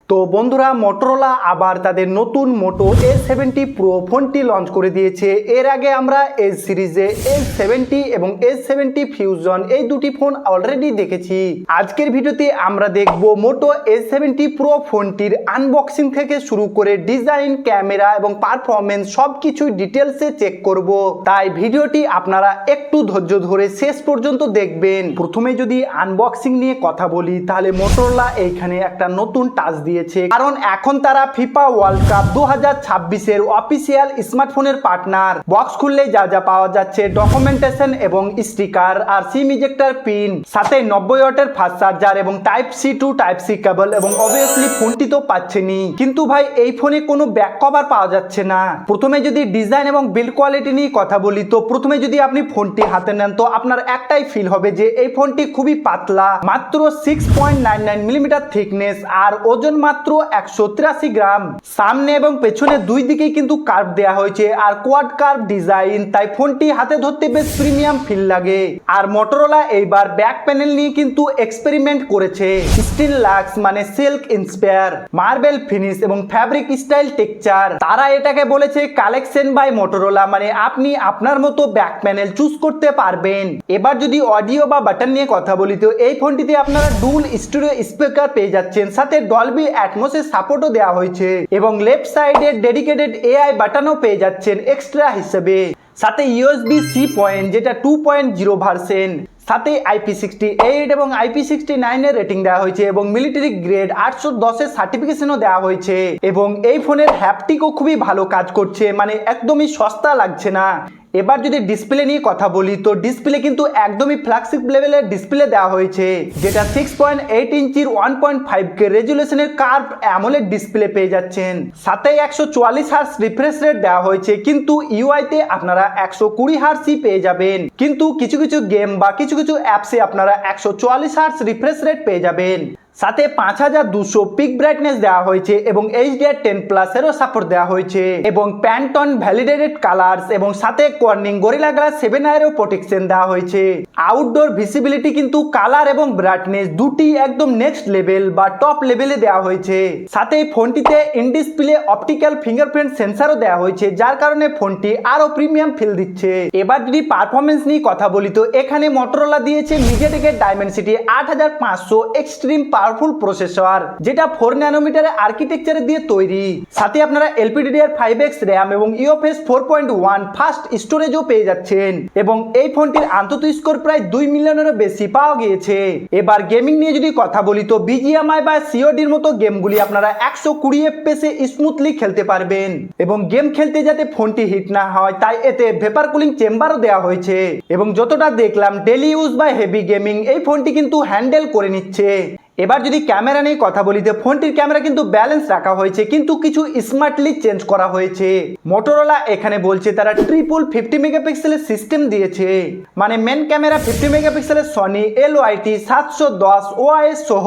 তো বন্ধুরা মোটরোলা আবার তাদের নতুন মোটো A70 প্রো ফোনটি লঞ্চ করে দিয়েছে। এর আগে আমরা এজ সিরিজে A70 এবং A70 ফিউজন এই দুটি ফোন অলরেডি দেখেছি। আজকের ভিডিওতে আমরা দেখব মোটো A70 প্রো ফোনটির আনবক্সিং থেকে শুরু করে ডিজাইন, ক্যামেরা এবং পারফরমেন্স সবকিছু ডিটেলসে চেক করব। তাই ভিডিওটি আপনারা একটু ধৈর্য ধরে শেষ পর্যন্ত দেখবেন। প্রথমে যদি আনবক্সিং নিয়ে কথা বলি তাহলে মোটরোলা এইখানে একটা নতুন টাচ দিয়ে কারণ এখন তারা ফিফা ওয়ার্ল্ড কাপ 2026 এর অফিসিয়াল স্মার্টফোনের পার্টনার। বক্স খুললে যা যা পাওয়া যাচ্ছে ডকুমেন্টেশন এবং স্টিকার আর সিম ইজেক্টর পিন, সাথে 90 ওয়াটের ফাস্ট চার্জার এবং type C to type C cable এবং অবভিয়াসলি ফোনটি তো পাচ্ছেনই, কিন্তু ভাই এই ফোনে কোনো ব্যাক কভার পাওয়া যাচ্ছে না। প্রথমে যদি ডিজাইন এবং বিল্ড কোয়ালিটি নিয়ে কথা বলি তো প্রথমে যদি আপনি ফোনটি হাতে নেন তো আপনার একটাই ফিল হবে যে এই ফোনটি খুবই পাতলা, মাত্র 6.99 মিলিমিটার থিকনেস আর ওজন মাত্র 183 গ্রাম। সামনে এবং পেছনে দুই দিকেই কিন্তু কার্ভ দেওয়া হয়েছে আর কোয়াড কার্ভ ডিজাইন, তাই ফোনটি হাতে ধরতে বেশ প্রিমিয়াম ফিল লাগে। আর মোটরোলা এইবার ব্যাক প্যানেল নিয়ে কিন্তু এক্সপেরিমেন্ট করেছে। স্টিল লাক্স মানে সিল্ক ইন্সপায়ার, মার্বেল ফিনিশ এবং ফ্যাব্রিক স্টাইল টেক্সচার। তারা এটাকে বলেছে কালেকশন বাই মোটরোলা, মানে আপনি আপনার মতো ব্যাক প্যানেল চুজ করতে পারবেন। এবার যদি অডিও বা বাটন নিয়ে কথা বলি তো এই ফোনটিতে আপনারা ডুল স্টিরিও স্পিকার পেয়ে যাচ্ছেন, সাথে ডলবি অ্যাটমসের সাপোর্টও দেওয়া হয়েছে এবং লেফট সাইডে ডেডিকেটেড এআই বাটনও পেয়ে যাচ্ছেন এক্সট্রা হিসেবে। সাথে USB-C পয়েন্ট যেটা 2.0 ভার্সন, সাথে IP68 এবং IP69 এর রেটিং দেওয়া হয়েছে এবং মিলিটারি গ্রেড 810 এর সার্টিফিকেশনও দেওয়া হয়েছে। এবং এই ফোনের হ্যাপটিকও খুবই ভালো কাজ করছে, মানে একদমই সস্তা লাগছে না। এবার যদি ডিসপ্লে নিয়ে কথা বলি তো ডিসপ্লে কিন্তু একদমই ফ্ল্যাগশিপ লেভেলের ডিসপ্লে দেওয়া হয়েছে, যেটা 6.8 ইঞ্চির 1.5K রেজুলেশনের কার্ভ অ্যামোলেড ডিসপ্লে পেয়ে যাচ্ছেন। সাথে 144 হার্টজ রিফ্রেশ রেট দেওয়া হয়েছে, কিন্তু ইউআইতে আপনারা 120 হার্টজই পেয়ে যাবেন, কিন্তু কিছু কিছু গেম বা কিছু কিছু অ্যাপসে আপনারা 144 হার্টজ রিফ্রেশ রেট পেয়ে যাবেন। সাথে 5200 পিক ব্রাইটনেস দেওয়া হয়েছে এবং HDR10+ এরও সাপোর্ট দেওয়া হয়েছে এবং প্যান্টন ভ্যালিডেটেড কালার্স এবং সাথে কর্নিং গরিলা গ্লাস 7 এরও প্রোটেকশন দেওয়া হয়েছে। আউটডোর ভিজিবিলিটি কিন্তু কালার এবং ব্রাইটনেস দুটি একদম নেক্সট লেভেল বা টপ লেভেলে দেওয়া হয়েছে। সাথে ফোনটিতে ইন ডিসপ্লে অপটিক্যাল ফিঙ্গারপ্রিন্ট সেন্সারও দেওয়া হয়েছে, যার কারণে ফোনটি আরো প্রিমিয়াম ফিল দিচ্ছে। এবার যদি পারফরমেন্স নিয়ে কথা বলি তো এখানে মোটরোলা দিয়েছে মিডিয়াটেকের ডাইমেনসিটি 8500 এক্সট্রিম পাওয়ারফুল প্রসেসর, যেটা 4 ন্যানোমিটারের আর্কিটেকচারে দিয়ে তৈরি। সাথে আপনারা LPDDR5X র্যাম এবং UFS 4.1 ফাস্ট স্টোরেজও পেয়ে যাচ্ছেন এবং এই ফোনটির আন্তঃ স্কোর প্রায় 2 মিলিয়নেরও বেশি পাওয়া গিয়েছে। এবার গেমিং নিয়ে যদি কথা বলি তো BGMI বা CODর মতো গেমগুলি আপনারা 120 FPS এ স্মুথলি খেলতে পারবেন এবং গেম খেলতে যাতে ফোনটি হিট না হয় তাই এতে ভেপার কুলিং চেম্বারও দেওয়া হয়েছে এবং যতটা দেখলাম ডেলি ইউজ বা হেভি গেমিং এই ফোনটি কিন্তু হ্যান্ডেল করে নিচ্ছে। এবার যদি ক্যামেরা নিয়ে কথা বলি তো ফোনটির ক্যামেরা কিন্তু ব্যালেন্স রাখা হয়েছে, কিন্তু কিছু স্মার্টলি চেঞ্জ করা হয়েছে। মোটরোলা এখানে বলছে তারা ট্রিপল 50 মেগাপিক্সেলের সিস্টেম দিয়েছে, মানে মেন ক্যামেরা 50 মেগাপিক্সেলের সনি LYT 710 OIS সহ,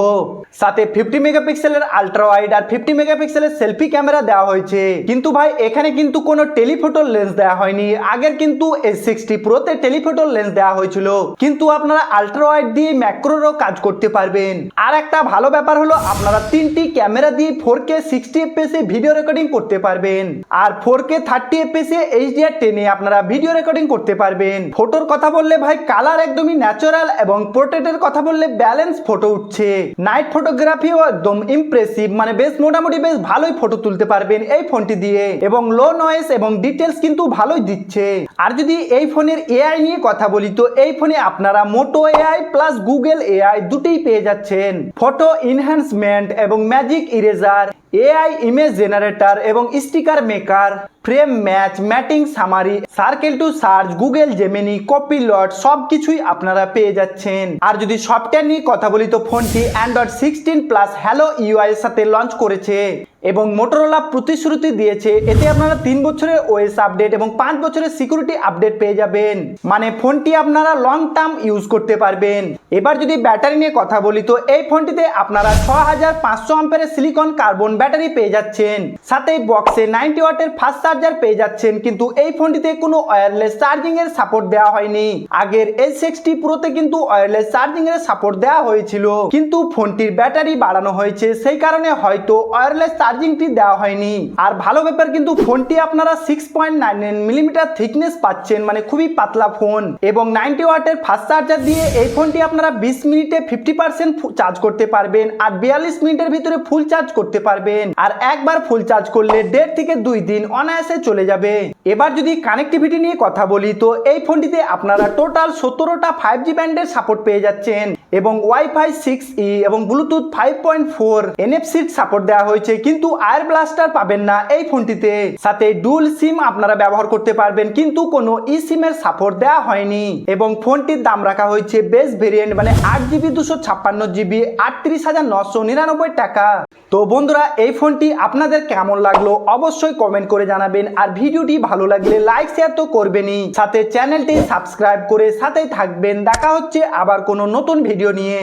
সাথে 50 মেগাপিক্সেলের আলট্রা ওয়াইড আর 50 মেগাপিক্সেলের সেলফি ক্যামেরা দেওয়া হয়েছে। কিন্তু ভাই এখানে কিন্তু কোনো টেলিফোটো লেন্স দেওয়া হয়নি। আগের কিন্তু S60 প্রোতে টেলিফোটো লেন্স দেওয়া হয়েছিল, কিন্তু আপনারা আলট্রা ওয়াইড দিয়ে ম্যাক্রোরও কাজ করতে পারবেন। আর একটা ভালো ব্যাপার হলো আপনারা 3টি ক্যামেরা দিয়ে 4K 60 FPS এ ভিডিও রেকর্ডিং করতে পারবেন আর 4K 30 FPS এ HDR10 এ আপনারা ভিডিও রেকর্ডিং করতে পারবেন। ফটোর কথা বললে ভাই কালার একদমই ন্যাচারাল এবং পোর্ট্রেটের কথা বললে ব্যালেন্স ফটো উঠছে। নাইট ফটোগ্রাফিও একদম ইমপ্রেসিভ, মানে বেশ মোটামুটি বেশ ভালোই ফটো তুলতে পারবেন এই ফোনটি দিয়ে এবং লো নয়েজ এবং ডিটেলস কিন্তু ভালোই দিচ্ছে। আর যদি এই ফোনের AI নিয়ে কথা বলি তো এই ফোনে আপনারা Moto AI plus Google AI দুটোই পেয়ে যাচ্ছেন। ফটো ইনহ্যান্সমেন্ট এবং magic eraser, AI image generator এবং sticker maker, frame match, matting summary, circle to search, Google Gemini, Copilot সবকিছুই আপনারা পেয়ে যাচ্ছেন। আর যদি সফটওয়্যার নিয়ে কথা বলি তো ফোনটি Android 16+ হ্যালো UI এর সাথে লঞ্চ করেছে এবং মোটরোলা প্রতিশ্রুতি দিয়েছে এতে আপনারা 3 বছরের ওএস আপডেট এবং 5 বছরের সিকিউরিটি আপডেট পেয়ে যাবেন, মানে ফোনটি আপনারা লং টার্ম ইউজ করতে পারবেন। এবার যদি ব্যাটারি নিয়ে কথা বলি তো এই ফোনটিতে আপনারা 6500 আম্পিয়ারের সিলিকন কার্বন ব্যাটারি পেয়ে যাচ্ছেন, সাথে বক্সে 90 ওয়াটের ফাস্ট চার্জার পেয়ে যাচ্ছেন। কিন্তু এই ফোনটিতে কোনো ওয়্যারলেস চার্জিং এর সাপোর্ট দেওয়া হয়নি। আগের S60 প্রোতে কিন্তু ওয়্যারলেস চার্জিং এর সাপোর্ট দেওয়া হয়েছিল, কিন্তু ফোনটির ব্যাটারি বাড়ানো হয়েছে, সেই কারণে হয়তো ওয়্যারলেস চার্জিংটি দেওয়া হয়নি। আর ভালো ব্যাপার কিন্তু ফোনটি আপনারা 6.99 মিলিমিটার থিকনেস পাচ্ছেন, মানে খুবই পাতলা ফোন, এবং 90 ওয়াটের ফাস্ট চার্জার দিয়ে এই ফোনটি আপনারা 20 মিনিটে 50% চার্জ করতে পারবেন, আর 42 মিনিটের ভিতরে ফুল চার্জ করতে পারবেন। আর একবার ফুল চার্জ করলে 1.5 থেকে 2 দিন অনায়াসে চলে যাবে। এবার যদি কানেক্টিভিটি নিয়ে কথা বলি তো এই ফোনটিতে আপনারা টোটাল 17টা 5G ব্যান্ডের সাপোর্ট পেয়ে যাচ্ছেন, এবং ওয়াইফাই 6E এবং ব্লুটুথ 5.4 NFC সাপোর্ট দেওয়া হয়েছে, কিন্তু আয়ার ব্লাস্টার পাবেন না এই ফোনটিতে। সাথে ডুয়াল সিম আপনারা ব্যবহার করতে পারবেন, কিন্তু কোনো ই সিম এর সাপোর্ট দেওয়া হয়নি। এবং ফোনটির দাম রাখা হয়েছে বেস ভেরিয়েন্ট মানে 8GB 256GB 38,999 টাকা। তো বন্ধুরা, এই ফোনটি আপনাদের কেমন লাগলো অবশ্যই কমেন্ট করে জানাবেন, আর ভিডিওটি ভালো লাগলে লাইক শেয়ার তো করবেনই, সাথে চ্যানেলটি সাবস্ক্রাইব করে সাথেই থাকবেন। দেখা হচ্ছে আবার কোনো নতুন ভিডিও নিয়ে।